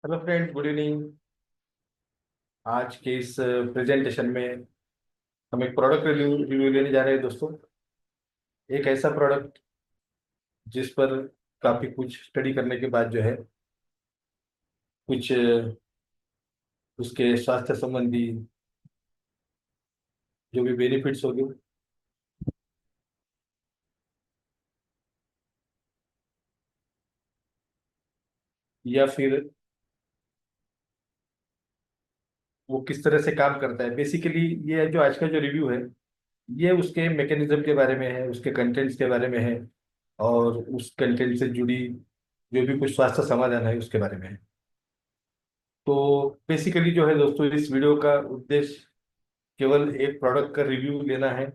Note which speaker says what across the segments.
Speaker 1: Hello friends, good evening. आज के इस प्रेजेंटेशन में हम एक प्रोडक्ट रिव्यू लेने जा रहे हैं दोस्तों। एक ऐसा प्रोडक्ट जिस पर काफ़ी कुछ स्टडी करने के बाद जो है कुछ उसके स्वास्थ्य संबंधी जो भी बेनिफिट्स होंगे या फिर वो किस तरह से काम करता है, बेसिकली ये जो आज का जो रिव्यू है ये उसके मैकेनिज्म के बारे में है, उसके कंटेंट्स के बारे में है और उस कंटेंट से जुड़ी जो भी कुछ स्वास्थ्य समाधान है उसके बारे में है। तो बेसिकली जो है दोस्तों, इस वीडियो का उद्देश्य केवल एक प्रोडक्ट का रिव्यू लेना है।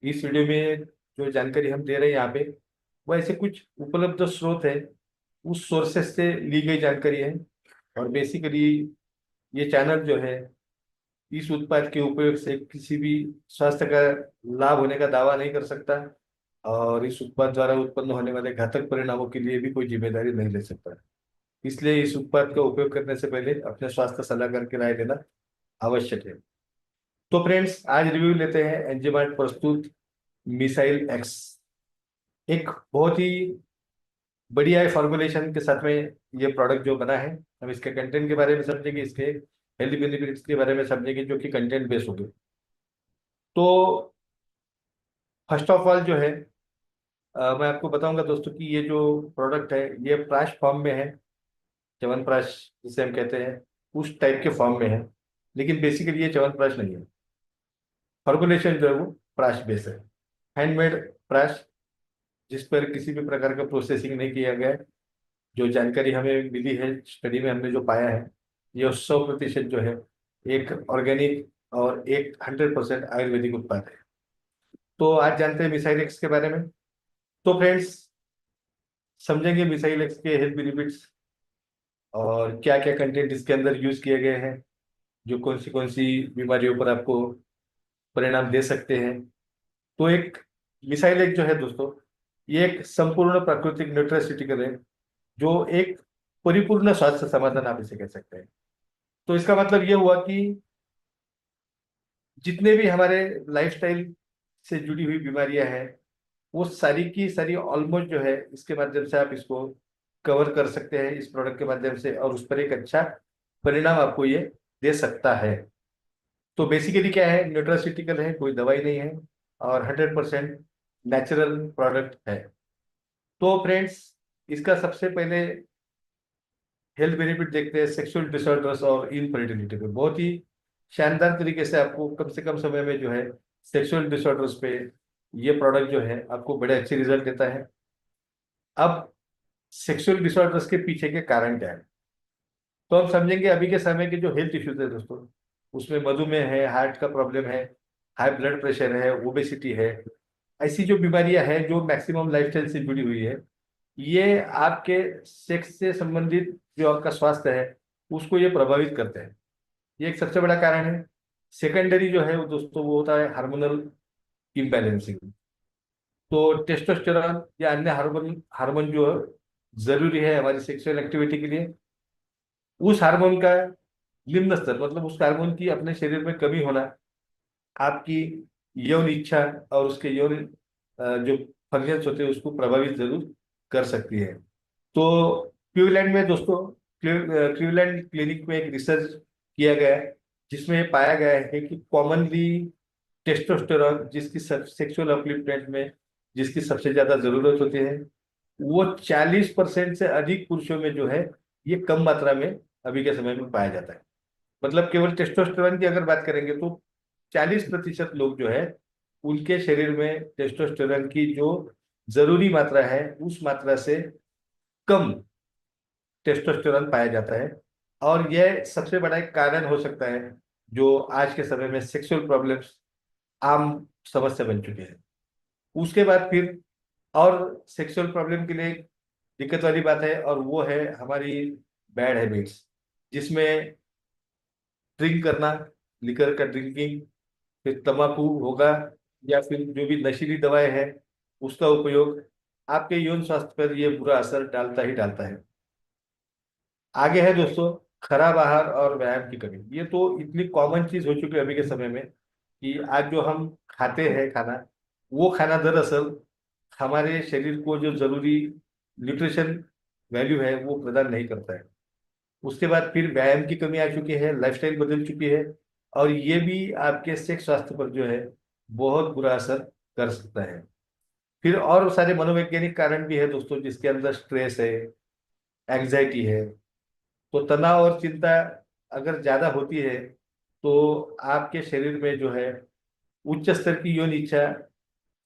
Speaker 1: इस वीडियो में जो जानकारी हम दे रहे हैं यहाँ पे वो ऐसे कुछ उपलब्ध स्रोत है, उस सोर्सेस से ली गई जानकारी है। और बेसिकली ये चैनल जो है इस उत्पाद के उपयोग से किसी भी स्वास्थ्य का लाभ होने का दावा नहीं कर सकता और इस उत्पाद द्वारा उत्पन्न होने वाले घातक परिणामों के लिए भी कोई जिम्मेदारी नहीं ले सकता। इसलिए इस उत्पाद का उपयोग करने से पहले अपने स्वास्थ्य सलाहकार की राय लेना आवश्यक है। तो फ्रेंड्स, आज रिव्यू लेते हैं एंजिमार्ट प्रस्तुत मिसाइल एक्स। एक बहुत ही बढ़िया फॉर्मुलेशन के साथ में ये प्रोडक्ट जो बना है। हम इसके कंटेंट के बारे में समझेंगे, इसके हेल्थ बेनिफिट्स के बारे में समझेंगे जो कि कंटेंट बेस्ड होंगे। तो फर्स्ट ऑफ ऑल जो है मैं आपको बताऊंगा दोस्तों कि ये जो प्रोडक्ट है ये प्राश फॉर्म में है। च्यवनप्राश जिसे हम कहते हैं उस टाइप के फॉर्म में है, लेकिन बेसिकली ये च्यवनप्राश नहीं है। फॉर्मुलेशन जो है वो प्राश बेस है, हैंडमेड प्राश, जिस पर किसी भी प्रकार का प्रोसेसिंग नहीं किया गया है। जो जानकारी हमें मिली है स्टडी में, हमने जो पाया है ये 100% जो है एक ऑर्गेनिक और एक 100% आयुर्वेदिक उत्पाद है। तो आज जानते हैं मिसाइल एक्स के बारे में। तो फ्रेंड्स, समझेंगे मिसाइल एक्स के हेल्थ बेनिफिट्स और क्या क्या कंटेंट इसके अंदर यूज किए गए हैं जो कौन सी बीमारियों पर आपको परिणाम दे सकते हैं। तो एक मिसाइल एक्स जो है दोस्तों, ये एक संपूर्ण प्राकृतिक न्यूट्रास्यूटिकल है जो एक परिपूर्ण स्वास्थ्य समाधान आप इसे कह सकते हैं। तो इसका मतलब ये हुआ कि जितने भी हमारे लाइफस्टाइल से जुड़ी हुई बीमारियां हैं वो सारी की सारी ऑलमोस्ट जो है इसके माध्यम से आप इसको कवर कर सकते हैं इस प्रोडक्ट के माध्यम से, और उस पर एक अच्छा परिणाम आपको ये दे सकता है। तो बेसिकली क्या है, न्यूट्रास्यूटिकल है, कोई दवाई नहीं है और 100% नेचुरल प्रोडक्ट है। तो फ्रेंड्स, इसका सबसे पहले हेल्थ बेनिफिट देखते हैं सेक्सुअल डिसऑर्डर्स और इनफर्टिलिटी पे। बहुत ही शानदार तरीके से आपको कम से कम समय में जो है सेक्सुअल डिसऑर्डर्स पे ये प्रोडक्ट जो है आपको बड़े अच्छे रिजल्ट देता है। अब सेक्सुअल डिसऑर्डर्स के पीछे के कारण क्या है, तो हम समझेंगे अभी के समय के जो हेल्थ इश्यूज है दोस्तों, उसमें मधुमेह है, हार्ट का प्रॉब्लम है, हाई ब्लड प्रेशर है, ओबेसिटी है। ऐसी जो बीमारियां हैं जो मैक्सिमम लाइफस्टाइल से जुड़ी हुई है, ये आपके सेक्स से संबंधित जो आपका स्वास्थ्य है उसको ये प्रभावित करते हैं। ये एक सबसे बड़ा कारण है। सेकेंडरी जो है वो दोस्तों वो होता है हार्मोनल इम्बैलेंसिंग। तो टेस्टोस्टेरॉन या अन्य हार्मोन हार्मोन जो जरूरी है हमारी सेक्सुअल एक्टिविटी के लिए, उस हार्मोन का निम्न स्तर, मतलब उस हार्मोन की अपने शरीर में कमी होना आपकी यौन इच्छा और उसके यौन जो फंक्शंस होते हैं उसको प्रभावित जरूर कर सकती है। तो क्लीवलैंड में दोस्तों, क्लीवलैंड क्लिनिक में एक रिसर्च किया गया है जिसमें पाया गया है कि कॉमनली टेस्टोस्टेरॉन जिसकी सेक्सुअल अपलिफ्टमेंट में जिसकी सबसे ज्यादा जरूरत होती है, वो 40% से अधिक पुरुषों में जो है ये कम मात्रा में अभी के समय में पाया जाता है। मतलब केवल टेस्टोस्टेरॉन की अगर बात करेंगे तो 40% लोग जो है उनके शरीर में टेस्टोस्टेरॉन की जो जरूरी मात्रा है उस मात्रा से कम टेस्टोस्टेरॉन पाया जाता है। और यह सबसे बड़ा एक कारण हो सकता है जो आज के समय में सेक्सुअल प्रॉब्लम्स आम समस्या बन चुके हैं। उसके बाद फिर और सेक्सुअल प्रॉब्लम के लिए दिक्कत वाली बात है और वो है हमारी बैड हैबिट्स, जिसमें ड्रिंक करना, लिकर का ड्रिंकिंग, फिर तंबाकू होगा या फिर जो भी नशीली दवाएं हैं उसका उपयोग आपके यौन स्वास्थ्य पर ये बुरा असर डालता ही डालता है। आगे है दोस्तों खराब आहार और व्यायाम की कमी। ये तो इतनी कॉमन चीज हो चुकी है अभी के समय में कि आज जो हम खाते हैं खाना, वो खाना दरअसल हमारे शरीर को जो जरूरी न्यूट्रिशन वैल्यू है वो प्रदान नहीं करता है। उसके बाद फिर व्यायाम की कमी आ चुकी है, लाइफस्टाइल बदल चुकी है, और ये भी आपके सेक्स स्वास्थ्य पर जो है बहुत बुरा असर कर सकता है। फिर और सारे मनोवैज्ञानिक कारण भी है दोस्तों, जिसके अंदर स्ट्रेस है, एंग्जाइटी है। तो तनाव और चिंता अगर ज्यादा होती है तो आपके शरीर में जो है उच्च स्तर की यौन इच्छा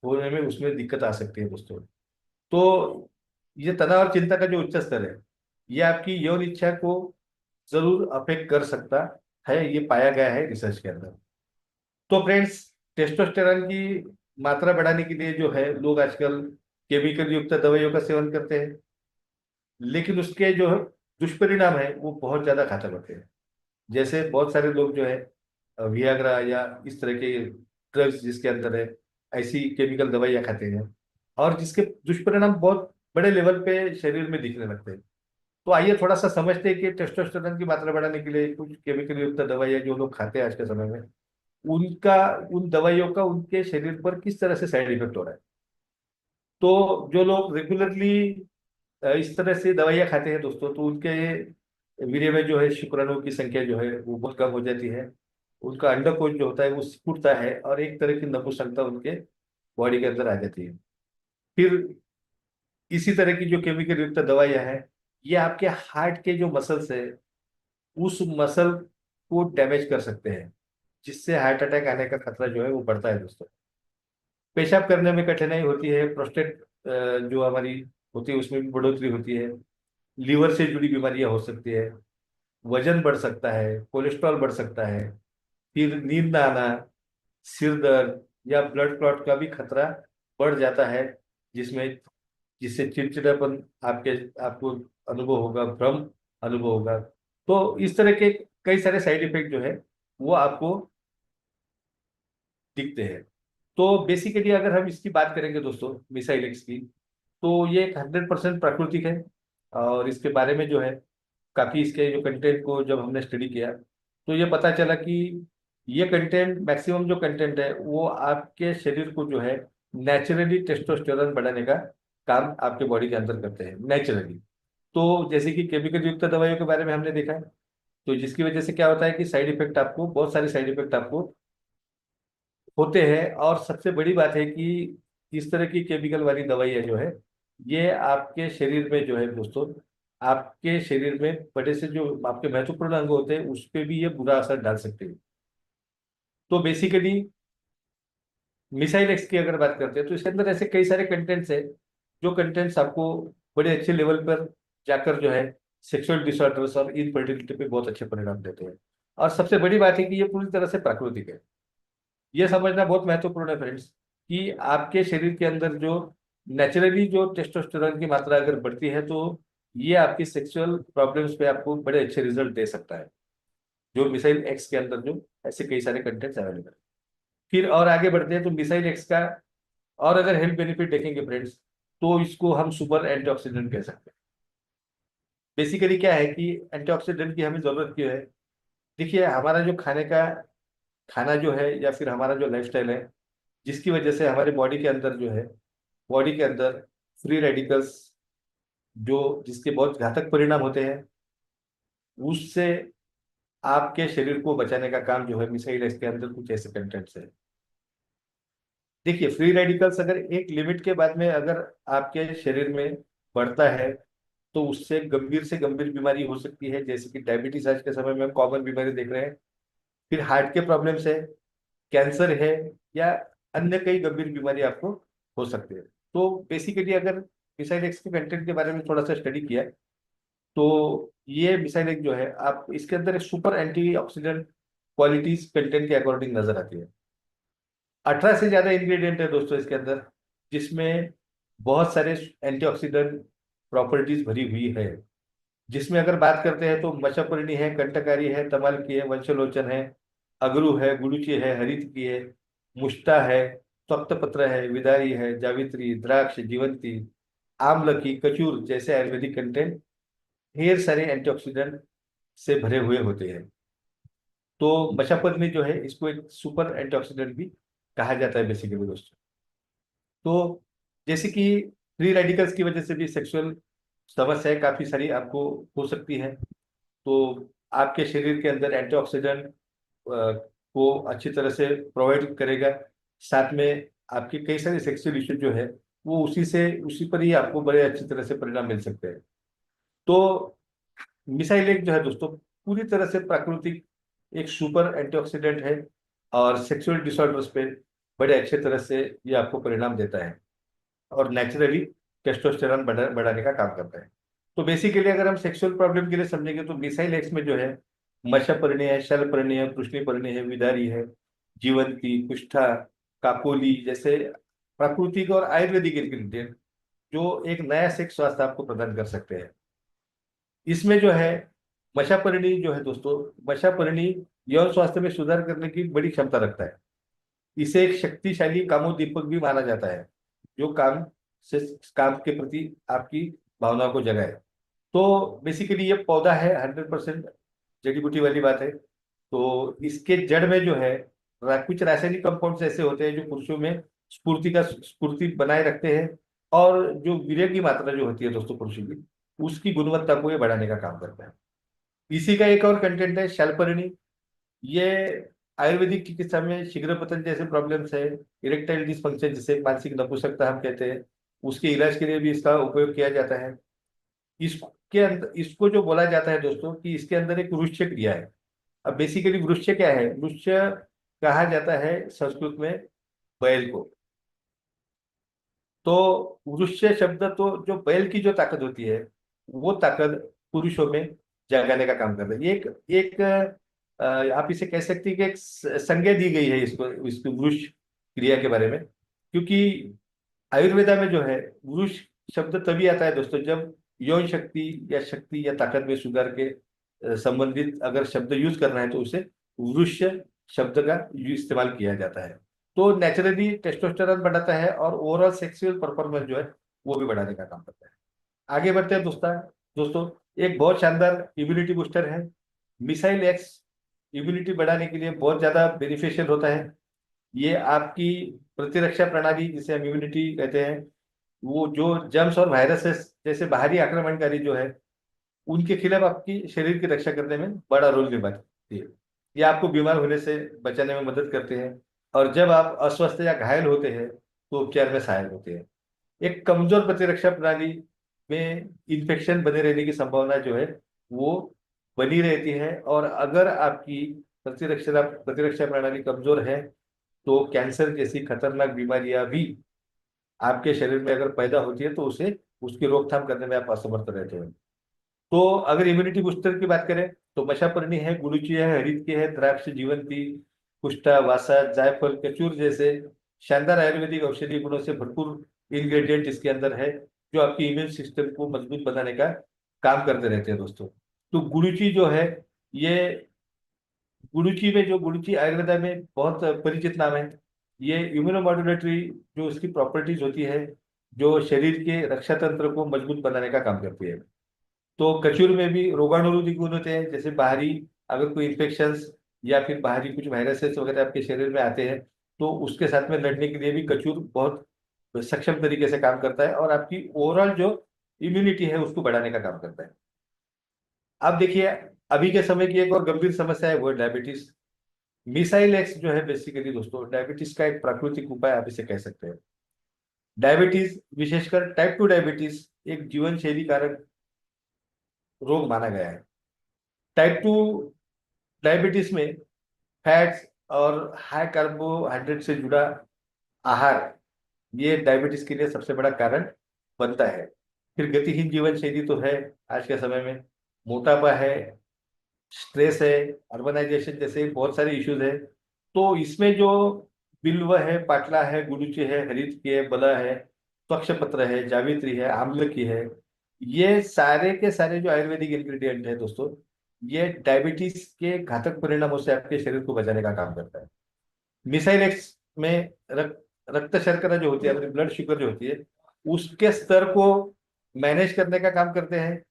Speaker 1: होने में उसमें दिक्कत आ सकती है दोस्तों। तो ये तनाव और चिंता का जो उच्च स्तर है, ये आपकी यौन इच्छा को जरूर अफेक्ट कर सकता है, ये पाया गया है रिसर्च के अंदर। तो फ्रेंड्स, टेस्टोस्टेरॉन की मात्रा बढ़ाने के लिए जो है लोग आजकल केमिकल युक्त दवाइयों का सेवन करते हैं, लेकिन उसके जो दुष्परिणाम है वो बहुत ज्यादा घातक होते हैं। जैसे बहुत सारे लोग जो है वियाग्रा या इस तरह के ड्रग्स जिसके अंदर है ऐसी केमिकल दवाइयाँ खाते हैं, और जिसके दुष्परिणाम बहुत बड़े लेवल पे शरीर में दिखने लगते हैं। तो आइए थोड़ा सा समझते हैं कि टेस्टोस्टेरोन की मात्रा बढ़ाने के लिए कुछ केमिकल युक्त दवाइयाँ जो लोग खाते हैं आज के समय में, उनका उन दवाइयों का उनके शरीर पर किस तरह से साइड इफेक्ट हो रहा है। तो जो लोग रेगुलरली इस तरह से दवाइयाँ खाते हैं दोस्तों, तो उनके वीर्य में जो है शुक्राणुओं की संख्या जो है वो बहुत कम हो जाती है। उनका अंडकोश जो होता है वो सिकुड़ता है, और एक तरह की नपुंसकता उनके बॉडी के अंदर आ जाती है। फिर इसी तरह की जो केमिकल युक्त दवाइयाँ हैं, ये आपके हार्ट के जो मसल्स है उस मसल को डैमेज कर सकते हैं, जिससे हार्ट अटैक आने का खतरा जो है वो बढ़ता है दोस्तों। पेशाब करने में कठिनाई होती है, प्रोस्टेट जो हमारी होती है उसमें भी बढ़ोतरी होती है, लीवर से जुड़ी बीमारियां हो सकती है, वजन बढ़ सकता है, कोलेस्ट्रॉल बढ़ सकता है, फिर नींद न आना, सिर दर्द या ब्लड क्लॉट का भी खतरा बढ़ जाता है, जिसमें जिससे चिड़चिड़ापन आपके आपको अनुभव होगा, भ्रम अनुभव होगा। तो इस तरह के कई सारे साइड इफेक्ट जो है वो आपको दिखते हैं। तो बेसिकली अगर हम इसकी बात करेंगे दोस्तों मिसाइल एक्स की, तो ये 100% प्राकृतिक है। और इसके बारे में जो है काफी इसके जो कंटेंट को जब हमने स्टडी किया तो ये पता चला कि ये कंटेंट, मैक्सिमम जो कंटेंट है वो आपके शरीर को जो है नेचुरली टेस्टोस्टेरोन बढ़ाने का काम आपके बॉडी के अंदर करते हैं नेचुरली। तो जैसे कि केमिकल युक्त दवाइयों के बारे में हमने देखा है, तो जिसकी वजह से क्या होता है कि साइड इफेक्ट आपको, बहुत सारे साइड इफेक्ट आपको होते हैं। और सबसे बड़ी बात है कि इस तरह की केमिकल वाली दवाइयाँ जो है ये आपके शरीर में जो है दोस्तों, आपके शरीर में बड़े से जो आपके महत्वपूर्ण अंग होते हैं उस पर भी ये बुरा असर डाल सकते हैं। तो बेसिकली मिसाइल एक्स की अगर बात करते हैं तो इसके अंदर ऐसे कई सारे कंटेंट्स है जो कंटेंट्स आपको बड़े अच्छे लेवल पर जाकर जो है सेक्सुअल डिसऑर्डर्स और इनफर्टिलिटी पे बहुत अच्छे परिणाम देते हैं। और सबसे बड़ी बात है कि ये पूरी तरह से प्राकृतिक है। ये समझना बहुत महत्वपूर्ण है फ्रेंड्स कि आपके शरीर के अंदर जो नेचुरली जो टेस्टोस्टेरोन की मात्रा अगर बढ़ती है तो ये आपकी सेक्सुअल प्रॉब्लम्स पे आपको बड़े अच्छे रिजल्ट दे सकता है, जो मिसाइल एक्स के अंदर जो ऐसे कई सारे कंटेंट्स अवेलेबल है। फिर और आगे बढ़ते हैं तो मिसाइल एक्स का और अगर हेल्थ बेनिफिट देखेंगे फ्रेंड्स, तो इसको हम सुपर एंटीऑक्सीडेंट कह सकते हैं। बेसिकली क्या है कि एंटीऑक्सीडेंट की हमें जरूरत क्यों है। देखिए हमारा जो खाने का खाना जो है या फिर हमारा जो लाइफस्टाइल है, जिसकी वजह से हमारे बॉडी के अंदर जो है, बॉडी के अंदर फ्री रेडिकल्स जो जिसके बहुत घातक परिणाम होते हैं, उससे आपके शरीर को बचाने का काम जो है मिसाइल इसके अंदर कुछ ऐसे कंटेंट्स है। देखिए फ्री रेडिकल्स अगर एक लिमिट के बाद में अगर आपके शरीर में बढ़ता है तो उससे गंभीर से गंभीर बीमारी हो सकती है, जैसे कि डायबिटीज आज के समय में हम कॉमन बीमारी देख रहे हैं। फिर हार्ट के प्रॉब्लम्स है, कैंसर है, या अन्य कई गंभीर बीमारी आपको हो सकती है। तो बेसिकली अगर मिसाइल एक्स के कंटेंट के बारे में थोड़ा सा स्टडी किया तो ये मिसाइल एक्स जो है आप इसके अंदर एक सुपर एंटीऑक्सीडेंट क्वालिटीज कंटेंट के अकॉर्डिंग नजर आती है। 18 से ज्यादा इंग्रेडिएंट है दोस्तों इसके अंदर, जिसमें बहुत सारे एंटीऑक्सीडेंट प्रॉपर्टीज भरी हुई है। जिसमें अगर बात करते हैं तो मशपर्णी है, कंटकारी है, तमालकी है, वंशलोचन है, अगरू है, गुडुचि है, हरितकी है, मुष्टा है, तप्तपत्र है, विदारी है, जावित्री, द्राक्ष, जीवंती, आमलकी, कचूर जैसे आयुर्वेदिक कंटेंट ढेर सारे एंटीऑक्सीडेंट से भरे हुए होते हैं। तो मशापरनी जो है इसको एक सुपर एंटीऑक्सीडेंट भी कहा जाता है बेसिकली दोस्तों। तो जैसे कि फ्री रेडिकल्स की वजह से भी सेक्सुअल समस्याएं काफी सारी आपको हो सकती है। तो आपके शरीर के अंदर एंटीऑक्सीडेंट को अच्छी तरह से प्रोवाइड करेगा। साथ में आपके कई सारे सेक्सुअल इश्यू जो है वो उसी पर ही आपको बड़े अच्छी तरह से परिणाम मिल सकते हैं। तो मिसाइल एक जो है दोस्तों पूरी तरह से प्राकृतिक एक सुपर एंटीऑक्सीडेंट है और सेक्सुअल डिसऑर्डर्स पे बड़े अच्छे तरह से ये आपको परिणाम देता है और नेचुरली टेस्टोस्टेरॉन बढ़ाने का काम करता है। तो बेसिकली अगर हम सेक्सुअल प्रॉब्लम के लिए समझेंगे तो मिसाइल एक्स में जो है मशपर्णी है, शलपर्णी है, कृष्णपर्णी है, विदारी है, जीवंती, कुष्ठा, काकोली जैसे प्राकृतिक और आयुर्वेदिक इंग्रेडिएंट जो एक नया सेक्स स्वास्थ्य आपको प्रदान कर सकते हैं। इसमें जो है मशापरिणी जो है दोस्तों, मशापरिणी यौन स्वास्थ्य में सुधार करने की बड़ी क्षमता रखता है। इसे एक शक्तिशाली कामोद्दीपक भी माना जाता है जो से काम के प्रति आपकी भावनाओं को जगाए। तो बेसिकली ये पौधा है 100% जड़ी बूटी वाली बात है। तो इसके जड़ में जो है कुछ रासायनिक कंपाउंड्स ऐसे होते हैं जो पुरुषों में स्फूर्ति बनाए रखते हैं और जो वीर्य की मात्रा जो होती है दोस्तों पुरुषों की उसकी गुणवत्ता को ये बढ़ाने का काम करता है। इसी का एक और कंटेंट है शैलपर्णी। ये आयुर्वेदिक चिकित्सा में शीघ्र पतन जैसे प्रॉब्लम्स है, इरेक्टाइल डिसफंक्शन जिसे मानसिक नपुंसकता हम कहते हैं, उसके इलाज के लिए भी इसका उपयोग किया जाता है। इसके अंदर इसको जो बोला जाता है दोस्तों कि इसके अंदर एक वृक्ष क्रिया है। अब बेसिकली वृक्ष क्या है? वृक्ष कहा जाता है संस्कृत में बैल को। तो वृक्ष शब्द तो जो बैल की जो ताकत होती है वो ताकत पुरुषों में जगाने का काम करता है। ये एक एक आप इसे कह सकते हैं कि एक संज्ञा दी गई है इसको इसको वृक्ष क्रिया के बारे में। क्योंकि आयुर्वेदा में जो है वृक्ष शब्द तभी आता है दोस्तों जब यौन शक्ति या ताकत में सुधार के संबंधित अगर शब्द यूज करना है तो उसे वृक्ष शब्द का इस्तेमाल किया जाता है। तो नेचुरली टेस्टोस्टेरॉन बढ़ाता है और ओवरऑल सेक्सुअल परफॉर्मेंस जो है वो भी बढ़ाने का काम करता है। आगे बढ़ते हैं दोस्तों। दोस्तों एक बहुत शानदार इम्यूनिटी बूस्टर है मिसाइल एक्स। इम्यूनिटी बढ़ाने के लिए बहुत ज्यादा बेनिफिशियल होता है। ये आपकी प्रतिरक्षा प्रणाली जिसे हम इम्यूनिटी कहते हैं वो जो जर्म्स और वायरसेस जैसे बाहरी आक्रमणकारी जो है उनके खिलाफ आपकी शरीर की रक्षा करने में बड़ा रोल निभाती है। ये आपको बीमार होने से बचाने में मदद करते हैं और जब आप अस्वस्थ या घायल होते हैं तो उपचार में सहायक होते हैं। एक कमजोर प्रतिरक्षा प्रणाली में इन्फेक्शन बने रहने की संभावना जो है वो बनी रहती है और अगर आपकी प्रतिरक्षा प्रणाली कमजोर है तो कैंसर जैसी खतरनाक बीमारियां भी आपके शरीर में अगर पैदा होती है तो उसे उसकी रोकथाम करने में आप असमर्थ रहते हैं। तो अगर इम्यूनिटी बूस्टर की बात करें तो मशापर्णी है, गुड़ुचि है, हरित की है, द्राक्ष, जीवंती, कुष्ठा, वासा, जायफल, कचूर जैसे शानदार आयुर्वेदिक औषधीय गुणों से भरपूर इंग्रेडिएंट इसके अंदर है जो आपकी इम्यून सिस्टम को मजबूत बनाने का काम करते रहते हैं दोस्तों। तो गुड़ुचि जो है ये गुड़ुचि आयुर्वेदा में बहुत परिचित नाम है। ये इम्यूनोमॉड्यूलेटरी जो इसकी प्रॉपर्टीज होती है जो शरीर के रक्षा तंत्र को मजबूत बनाने का काम करती है। तो कचूर में भी रोगाणुरोधी गुण होते हैं जैसे बाहरी अगर कोई इन्फेक्शंस या फिर बाहरी कुछ वायरसेस वगैरह आपके शरीर में आते हैं तो उसके साथ में लड़ने के लिए भी कचूर बहुत सक्षम तरीके से काम करता है और आपकी ओवरऑल जो इम्यूनिटी है उसको बढ़ाने का काम करता है। अब देखिए अभी के समय की एक और गंभीर समस्या है वो है डायबिटीज। मिसाइल एक्स जो है बेसिकली दोस्तों डायबिटीज का एक प्राकृतिक उपाय आप इसे कह सकते हैं। डायबिटीज विशेषकर टाइप 2 डायबिटीज एक जीवन शैली कारक रोग माना गया है। टाइप 2 डायबिटीज में फैट्स और हाई कार्बोहाइड्रेट से जुड़ा आहार ये डायबिटीज के लिए सबसे बड़ा कारण बनता है। फिर गतिहीन जीवन शैली तो है आज के समय में, मोटापा है, स्ट्रेस है, अर्बनाइजेशन जैसे बहुत सारे इश्यूज है। तो इसमें जो बिल्व है, पाटला है, गुडुचि है, हरित की है, बला है, त्वक्षपत्र है, जावित्री है, आम्ल की है, ये सारे के सारे जो आयुर्वेदिक इंग्रेडिएंट है दोस्तों ये डायबिटीज के घातक परिणामों से आपके शरीर को बचाने का काम करता है। मिसाइल एक्स में रक्त शर्करा जो होती है अपनी ब्लड शुगर जो होती है उसके स्तर को मैनेज करने का काम करते हैं।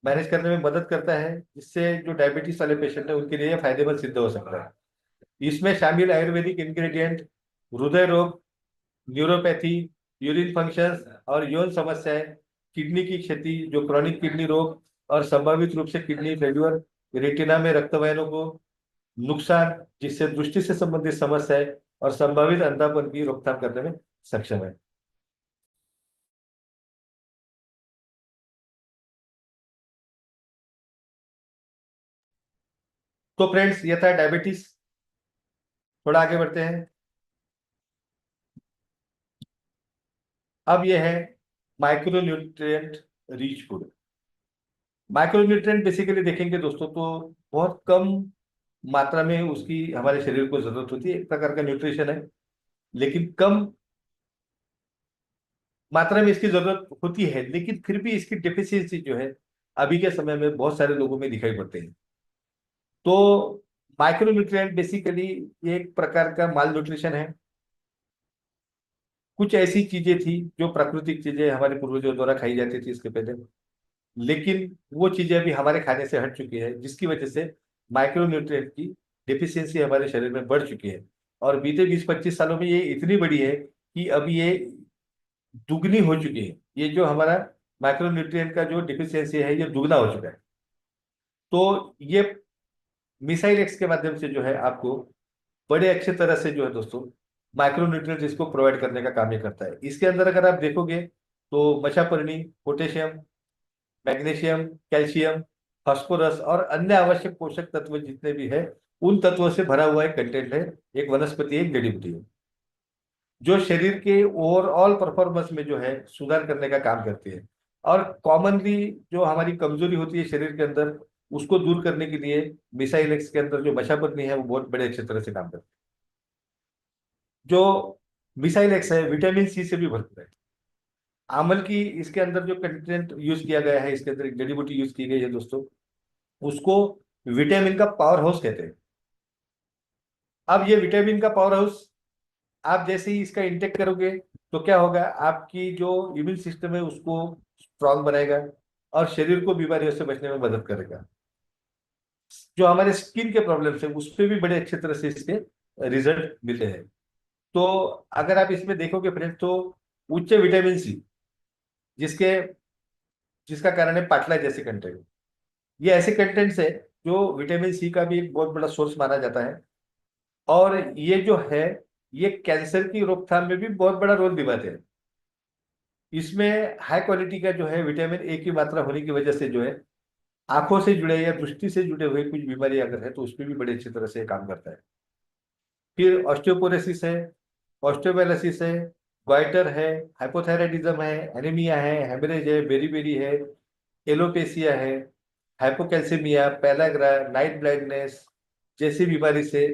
Speaker 1: मैनेज करने में मदद करता है, जिससे जो डायबिटीज वाले पेशेंट है उनके लिए ये फायदेमंद सिद्ध हो सकता है। इसमें शामिल आयुर्वेदिक इंग्रेडिएंट हृदय रोग, न्यूरोपैथी, यूरिन फंक्शंस और यौन समस्याएं, किडनी की क्षति जो क्रॉनिक किडनी रोग और संभावित रूप से किडनी फेल्यूर, रेटिना में रक्तवाहिनियों को नुकसान जिससे दृष्टि से संबंधित समस्याएं और संभावित अंधापन की रोकथाम करने में सक्षम है। तो फ्रेंड्स, ये था डायबिटीज। थोड़ा आगे बढ़ते हैं। अब ये है micronutrient rich food. Micronutrient basically देखेंगे दोस्तों तो बहुत कम मात्रा में उसकी हमारे शरीर को जरूरत होती है, एक प्रकार का न्यूट्रिशन है, लेकिन कम मात्रा में इसकी जरूरत होती है, लेकिन फिर भी इसकी डेफिशिएंसी जो है अभी के समय में बहुत सारे लोगों में दिखाई पड़ते हैं। तो माइक्रोन्यूट्रिएंट बेसिकली एक प्रकार का माल न्यूट्रिशन है। कुछ ऐसी चीजें थी जो प्राकृतिक चीजें हमारे पूर्वजों द्वारा खाई जाती थी इसके पहले, लेकिन वो चीजें अभी हमारे खाने से हट चुकी है, जिसकी वजह से माइक्रोन्यूट्रिएंट की डिफिशियंसी हमारे शरीर में बढ़ चुकी है। और बीते 20-25 सालों में ये इतनी बड़ी है कि अब ये दुगनी हो चुकी है। ये जो हमारा माइक्रोन्यूट्रिएंट का जो डिफिशियंसी है ये दुगना हो चुका है। तो ये मिसाइल एक्स के माध्यम से जो है आपको बड़े अच्छे तरह से जो है दोस्तों माइक्रोन्यूट्रिएंट इसको प्रोवाइड करने का काम ये करता है। इसके अंदर अगर आप देखोगे तो मशापर्णी, पोटेशियम, मैग्नीशियम, कैल्शियम, फास्फोरस और अन्य आवश्यक पोषक तत्व जितने भी है उन तत्वों से भरा हुआ एक कंटेंट है। एक वनस्पति, एक जड़ी बूटी है जो शरीर के ओवरऑल परफॉर्मेंस में जो है सुधार करने का काम करती है। और कॉमनली जो हमारी कमजोरी होती है शरीर के अंदर उसको दूर करने के लिए मिसाइल एक्स के अंदर जो मशापत्नी है वो बहुत बड़े अच्छे तरह से काम करती है। जो मिसाइल एक्स है विटामिन सी से भी भरपूर है। आमल की इसके अंदर जो कंटेंट यूज किया गया है, इसके अंदर एक जड़ी बूटी यूज की गई है दोस्तों, उसको विटामिन का पावर हाउस कहते हैं। अब ये विटामिन का पावर हाउस आप जैसे ही इसका इंटेक करोगे तो क्या होगा, आपकी जो इम्यून सिस्टम है उसको स्ट्रांग बनाएगा और शरीर को बीमारियों से बचने में मदद करेगा। जो हमारे स्किन के प्रॉब्लम्स है उस पर भी बड़े अच्छे तरह से इसके रिजल्ट मिलते हैं। तो अगर आप इसमें देखोगे फ्रेंड्स तो उच्च विटामिन सी जिसके जिसका कारण है पाटला जैसे कंटेंट, ये ऐसे कंटेंट्स है जो विटामिन सी का भी एक बहुत बड़ा सोर्स माना जाता है। और ये जो है ये कैंसर की रोकथाम में भी बहुत बड़ा रोल निभाते हैं। इसमें हाई क्वालिटी का जो है विटामिन ए की मात्रा होने की वजह से जो है आंखों से जुड़े या दृष्टि से जुड़े हुए कुछ बीमारी अगर है तो उसमें भी बड़े अच्छी तरह से काम करता है। फिर ऑस्टियोपोरोसिस है, ऑस्टियोमेलासिस है, ग्वाइटर है, हाइपोथायराइडिज्म है, एनीमिया है, हेमरेज है, बेरीबेरी है, एलोपेसिया है, हाइपोकैल्सीमिया, पैलाग्रा, नाइट ब्लाइंडनेस जैसी बीमारी से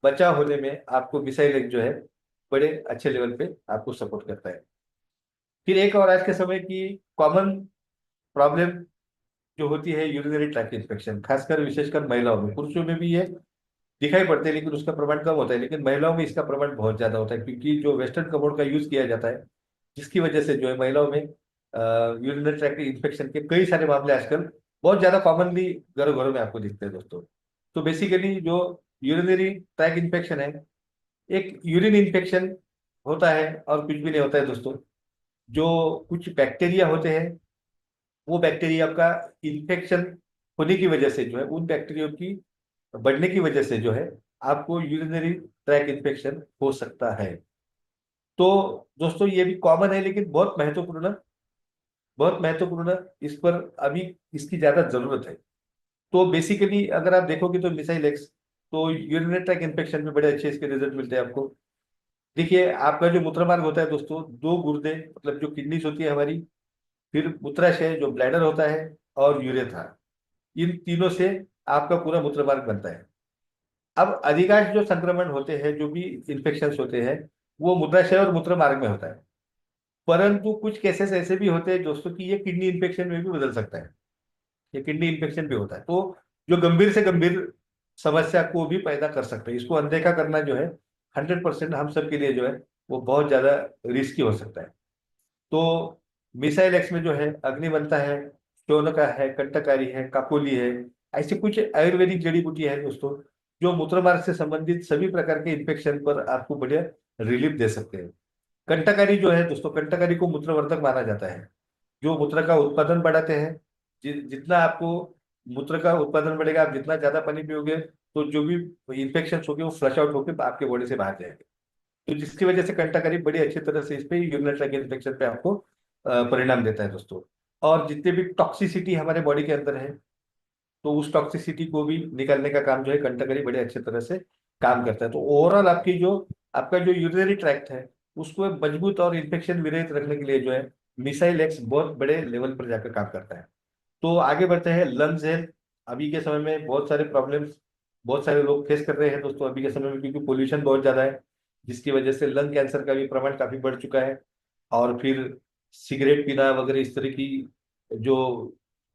Speaker 1: बचाव होने में आपको मिसाइल जो है बड़े अच्छे लेवल पे आपको सपोर्ट करता है। फिर एक और आज के समय की कॉमन प्रॉब्लम जो होती है यूरिनरी ट्रैक्ट इन्फेक्शन, खासकर विशेषकर महिलाओं में। पुरुषों में भी ये दिखाई पड़ते हैं लेकिन उसका प्रमाण कम होता है, लेकिन महिलाओं में इसका प्रमाण बहुत ज्यादा होता है क्योंकि जो वेस्टर्न कमोड का यूज किया जाता है जिसकी वजह से जो है महिलाओं में यूरिनरी ट्रैक्ट इन्फेक्शन के कई सारे मामले आजकल बहुत ज्यादा कॉमनली घरों घरों में आपको दिखते हैं दोस्तों। तो बेसिकली जो यूरिनरी ट्रैक्ट इन्फेक्शन है एक यूरिन इन्फेक्शन होता है और कुछ भी नहीं होता है दोस्तों। जो कुछ बैक्टीरिया होते हैं वो बैक्टीरिया का इन्फेक्शन होने की वजह से जो है उन बैक्टीरिया की बढ़ने की वजह से जो है आपको यूरिनरी ट्रैक इन्फेक्शन हो सकता है। तो दोस्तों ये भी कॉमन है लेकिन बहुत महत्वपूर्ण इस पर अभी इसकी ज्यादा जरूरत है। तो बेसिकली अगर आप देखोगे तो मिसाइल एक्स तो यूरिनरी ट्रैक इन्फेक्शन में बड़े अच्छे इसके रिजल्ट मिलते हैं आपको। देखिए आपका जो मूत्रमार्ग होता है दोस्तों, दो गुर्दे मतलब जो किडनीज होती है हमारी, फिर मूत्राशय जो ब्लैडर होता है, और यूरेथ्रा, इन तीनों से आपका पूरा मूत्रमार्ग बनता है। अब अधिकांश जो संक्रमण होते हैं जो भी इन्फेक्शन होते हैं वो मूत्राशय और मूत्र मार्ग में होता है, परंतु कुछ केसेस ऐसे भी होते हैं दोस्तों कि ये किडनी इन्फेक्शन में भी बदल सकता है। ये किडनी इन्फेक्शन भी होता है तो जो गंभीर से गंभीर समस्या को भी पैदा कर सकते हैं। इसको अनदेखा करना जो है 100% हम सब के लिए जो है वो बहुत ज्यादा रिस्की हो सकता है। तो मिसाइल एक्स में जो है अग्नि बनता है, शौनका है, कंटकारी है, काकोली है। ऐसे कुछ आयुर्वेदिक जड़ी बूटी है दोस्तों, जो मूत्रमार्ग से संबंधित सभी प्रकार के इन्फेक्शन पर आपको बढ़िया रिलीफ दे सकते हैं। कंटकारी जो है दोस्तों, कंटकारी को मूत्रवर्धक माना जाता है, जो मूत्र का उत्पादन बढ़ाते हैं। जितना आपको मूत्र का उत्पादन बढ़ेगा, आप जितना ज्यादा पानी पियोगे, तो जो भी इन्फेक्शन होंगे वो फ्लश आउट होकर आपके बॉडी से बाहर जाएंगे। तो जिसकी वजह से कंटाकारी बड़ी अच्छी तरह से इस पे यूरिनरी ट्रैक इन्फेक्शन पे आपको परिणाम देता है दोस्तों। और जितने भी टॉक्सिसिटी हमारे बॉडी के अंदर है, तो उस टॉक्सिसिटी को भी निकालने का काम जो है कंटाकारी बड़े अच्छे तरह से काम करता है। तो ओवरऑल आपका जो यूरिनरी ट्रैक्ट है, उसको मजबूत और इन्फेक्शन विरहित रखने के लिए जो है मिसाइल एक्स बहुत बड़े लेवल पर जाकर काम करता है। तो आगे बढ़ते हैं लंग्स हेल्थ। अभी के समय में बहुत सारे प्रॉब्लम्स बहुत सारे लोग फेस कर रहे हैं दोस्तों अभी के समय में, क्योंकि पोल्यूशन बहुत ज्यादा है, जिसकी वजह से लंग कैंसर का भी प्रमाण काफी बढ़ चुका है। और फिर सिगरेट पीना वगैरह इस तरह की जो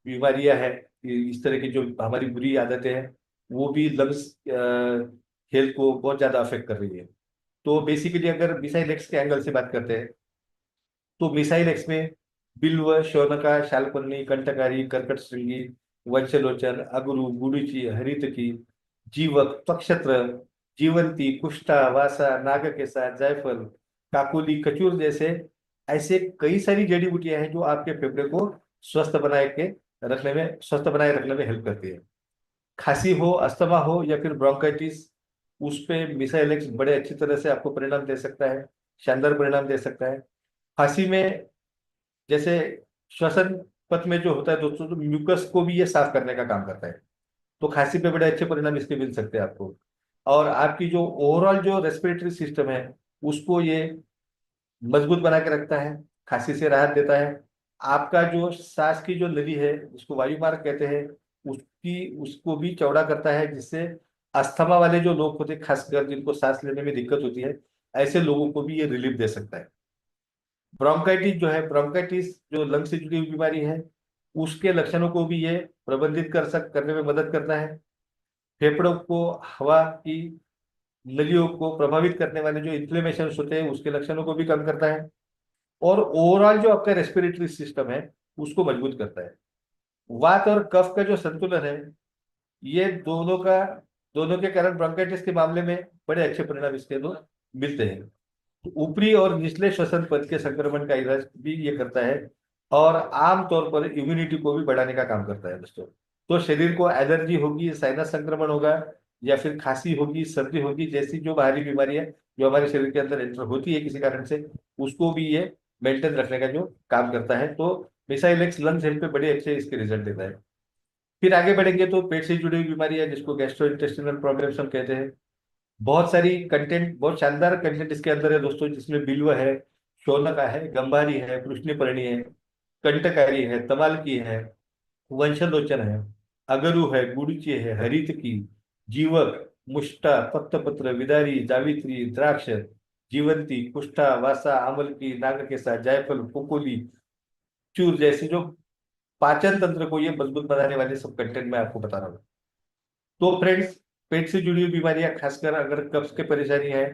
Speaker 1: बीमारियां हैं, इस तरह की जो हमारी बुरी आदतें हैं, वो भी लंग्स हेल्थ को बहुत ज्यादा अफेक्ट कर रही है। तो बेसिकली अगर मिसाइल एक्स के एंगल से बात करते हैं, तो मिसाइल एक्स में बिल्व, शौनका, शालपन्नी, कंटकारी, कर्कट श्रृंगी, वंशलोचन, अगरू, गुडूची, हरितकी, जीवक, नक्षत्र, जीवंती, कुष्ठा, वासा, नागकेसा, जायफल, काकोली, कचूर जैसे ऐसे कई सारी जड़ी बूटियां हैं जो आपके फेफड़े को स्वस्थ बनाए रखने में हेल्प करती है। खांसी हो, अस्थमा हो या फिर ब्रोंकाइटिस, उस पे मिसाइल एक्स बड़े अच्छी तरह से आपको परिणाम दे सकता है, शानदार परिणाम दे सकता है। खांसी में जैसे श्वसन पथ में जो होता है दोस्तों, तो म्यूकस को भी ये साफ करने का काम करता है। तो खांसी पे बड़े अच्छे परिणाम इसके मिल सकते हैं आपको। और आपकी जो ओवरऑल जो रेस्पिरेटरी सिस्टम है, उसको ये मजबूत बना के रखता है, खांसी से राहत देता है। आपका जो सांस की जो नली है, जिसको वायु मार्ग कहते हैं, उसको भी चौड़ा करता है, जिससे अस्थमा वाले जो लोग होते हैं, खासकर जिनको सांस लेने में दिक्कत होती है, ऐसे लोगों को भी ये रिलीफ दे सकता है। ब्रोंकाइटिस जो लंग से जुड़ी हुई बीमारी है, उसके लक्षणों को भी ये प्रबंधित करने में मदद करता है। फेफड़ों को, हवा की नलियों को प्रभावित करने वाले जो इन्फ्लेमेशन होते हैं, उसके लक्षणों को भी कम करता है। और ओवरऑल जो आपका रेस्पिरेटरी सिस्टम है, उसको मजबूत करता है। वात और कफ का जो संतुलन है, ये दोनों के कारण ब्रोंकाइटिस के मामले में बड़े अच्छे परिणाम इसके दो मिलते हैं। तो ऊपरी और निचले श्वसन पथ के संक्रमण का इलाज भी ये करता है, और आमतौर पर इम्यूनिटी को भी बढ़ाने का काम करता है दोस्तों। तो शरीर को एलर्जी होगी, साइनस संक्रमण होगा, या फिर खांसी होगी, सर्दी होगी, जैसी जो बाहरी बीमारी है जो हमारे शरीर के अंदर एंटर होती है किसी कारण से, उसको भी ये मेंटेन रखने का जो काम करता है। तो मिसाइल एक्स लंग्स हेल्थ पे बड़े अच्छे इसके रिजल्ट देता है। फिर आगे बढ़ेंगे तो पेट से जुड़ी हुई बीमारी है, जिसको गैस्ट्रो इंटेस्टिनल प्रॉब्लम्स हम कहते हैं। बहुत शानदार कंटेंट इसके अंदर है दोस्तों, जिसमें बिल्व है, शौनका है, गंभारी है, कृष्णपर्णी है, कंटकारी है, तमालकी है, वंशलोचन है, अगरू है, गुड़ची है, हरित की, जीवक, मुष्टा, पत्तपत्र, विदारी, जावित्री, द्राक्ष, जीवंती, कुष्ठा, वासा, आमलकी, नागकेसा, जायफल, कोकोली, चूर जैसी जो पाचन तंत्र को ये मजबूत बनाने वाले सब कंटेंट मैं आपको बता रहा हूँ। तो फ्रेंड्स, पेट से जुड़ी हुई बीमारियां, खासकर अगर कब्ज की परेशानी है,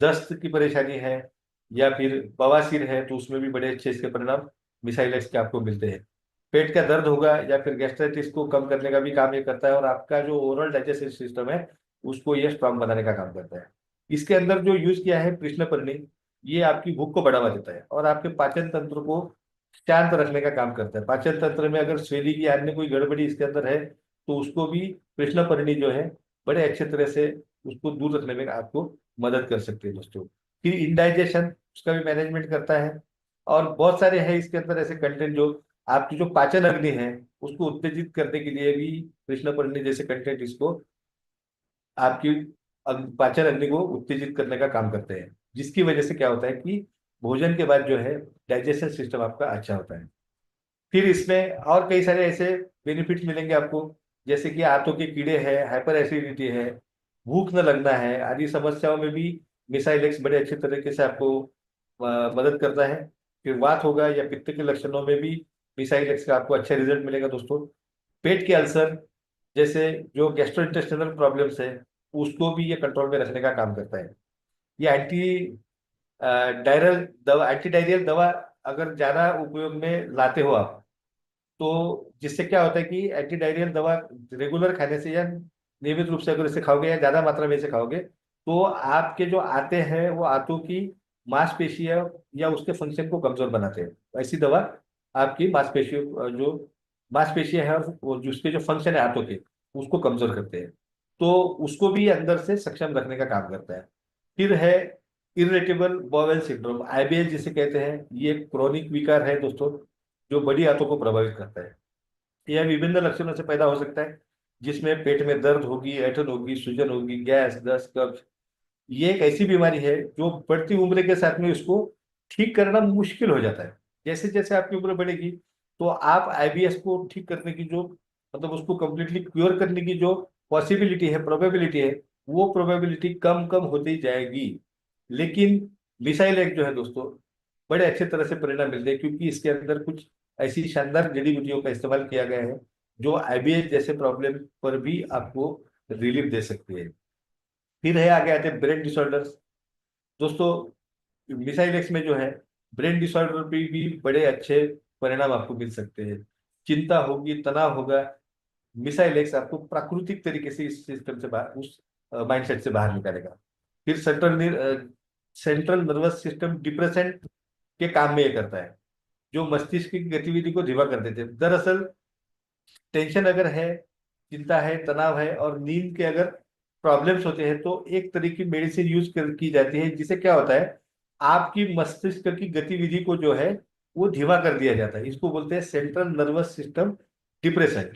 Speaker 1: दस्त की परेशानी है, या फिर बवासीर है, तो उसमें भी बड़े अच्छे इसके परिणाम मिसाइल एक्स के आपको मिलते हैं। पेट का दर्द होगा या फिर गैस्ट्राइटिस को कम करने का भी काम ये करता है, और आपका जो ओवरऑल डाइजेस्टिव सिस्टम है, उसको ये स्ट्रांग बनाने का काम करता है। इसके अंदर जो यूज किया है कृष्णपर्णी, ये आपकी भूख को बढ़ावा देता है और आपके पाचन तंत्र को शांत रखने का काम करता है। पाचन तंत्र में अगर स्वेलिंग की अन्य कोई गड़बड़ी इसके अंदर है, तो उसको भी कृष्णपर्णी जो है बड़े अच्छे तरह से उसको दूर रखने में आपको मदद कर सकते हैं दोस्तों। फिर इंडाइजेशन, उसका भी मैनेजमेंट करता है। और बहुत सारे हैं इसके अंदर ऐसे कंटेंट जो आपकी जो पाचन अग्नि है, उसको उत्तेजित करने के लिए भी कृष्णपर्णी जैसे कंटेंट इसको आपकी पाचन अग्नि को उत्तेजित करने का काम करते हैं, जिसकी वजह से क्या होता है कि भोजन के बाद जो है डाइजेशन सिस्टम आपका अच्छा होता है। फिर इसमें और कई सारे ऐसे बेनिफिट्स मिलेंगे आपको, जैसे कि आंतों के कीड़े हैं, हाइपर एसिडिटी है, भूख न लगना है, आदि समस्याओं में भी मिसाइल एक्स बड़े अच्छे तरीके से आपको मदद करता है। फिर वात होगा या पित्त के लक्षणों में भी मिसाइल एक्स का आपको अच्छा रिजल्ट मिलेगा दोस्तों। पेट के अल्सर जैसे जो गैस्ट्रोइंटेस्टिनल प्रॉब्लम्स है, उसको भी ये कंट्रोल में रखने का काम करता है। ये एंटी डायरियल दवा अगर ज्यादा उपयोग में लाते हो आप, तो जिससे क्या होता है कि एंटी डायरियल दवा रेगुलर खाने से या नियमित रूप से अगर इसे खाओगे या ज्यादा मात्रा में इसे खाओगे तो आपके जो आते हैं वो आंतों की मांसपेशियां या उसके फंक्शन को कमजोर बनाते हैं। ऐसी दवा आपकी मांसपेशियों जो मांसपेशियां है और जो उसके जो फंक्शन है आंतों के उसको कमजोर करते हैं। तो उसको भी अंदर से सक्षम रखने का काम करता है। फिर है इरिटेबल बॉवेल सिंड्रोम, आईबीएस जिसे कहते हैं। ये क्रोनिक विकार है दोस्तों, जो बड़ी आंतों को प्रभावित करता है। यह विभिन्न लक्षणों से पैदा हो सकता है, जिसमें पेट में दर्द होगी, ऐंठन होगी, सूजन होगी, गैस, दस्त, कब्ज। ये एक ऐसी बीमारी है जो बढ़ती उम्र के साथ में उसको ठीक करना मुश्किल हो जाता है। जैसे जैसे आपकी उम्र बढ़ेगी तो आप आईबीएस को ठीक करने की जो मतलब उसको कंप्लीटली क्योर करने की जो पॉसिबिलिटी है, प्रोबेबिलिटी है, वो प्रोबेबिलिटी कम कम होती जाएगी। लेकिन मिसाइल एक जो है दोस्तों, बड़े अच्छे तरह से परिणाम मिलते हैं, क्योंकि इसके अंदर कुछ ऐसी शानदार जड़ी बूटियों का इस्तेमाल किया गया है जो आईबीएस जैसे प्रॉब्लम पर भी आपको रिलीफ दे सकती है। फिर है आगे आते हैं ब्रेन डिसऑर्डर्स। दोस्तों मिसाइल एक्स में जो है ब्रेन डिसऑर्डर पे भी बड़े अच्छे परिणाम आपको मिल सकते हैं। चिंता होगी, तनाव होगा, मिसाइल एक्स आपको प्राकृतिक तरीके से इस सिस्टम से बाहर, उस माइंडसेट से बाहर निकालेगा। फिर सेंट्रल नर्वस सिस्टम डिप्रेशन के काम में ये करता है, जो मस्तिष्क की गतिविधि को धीमा कर देते हैं। दरअसल टेंशन अगर है, चिंता है, तनाव है और नींद के अगर प्रॉब्लम्स होते हैं तो एक तरह की मेडिसिन की जाती है, जिससे क्या होता है आपकी मस्तिष्क की गतिविधि को जो है वो धीमा कर दिया जाता है। इसको बोलते हैं सेंट्रल नर्वस सिस्टम डिप्रेशन।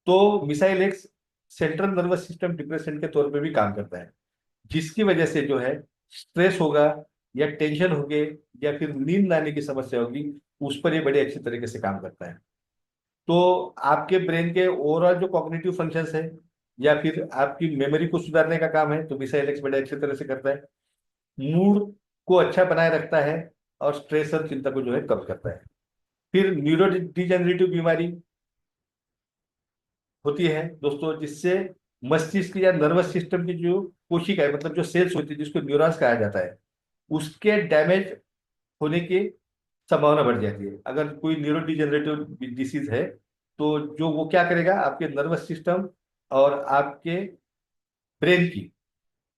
Speaker 1: तो missile x central nervous system depression के तौर पे भी काम करता है, जिसकी वजह से जो है स्ट्रेस होगा या टेंशन होगे या फिर नींद आने की समस्या होगी, उस पर ये बड़े अच्छे तरीके से काम करता है। तो आपके ब्रेन के ओवरऑल जो कॉग्निटिव फंक्शंस है या फिर आपकी मेमोरी को सुधारने का काम है तो मिसाइल एक्स बड़े अच्छे तरह से करता है। मूड को अच्छा बनाए रखता है और स्ट्रेस और चिंता को जो है कम करता है। फिर न्यूरो डिजेनरेटिव बीमारी होती है दोस्तों, जिससे मस्तिष्क या नर्वस सिस्टम की जो कोशिका है, मतलब जो सेल्स होती है जिसको न्यूरॉन्स कहा जाता है, उसके डैमेज होने की संभावना बढ़ जाती है। अगर कोई न्यूरो डिजेनरेटिव डिसीज है तो जो वो क्या करेगा, आपके नर्वस सिस्टम और आपके ब्रेन की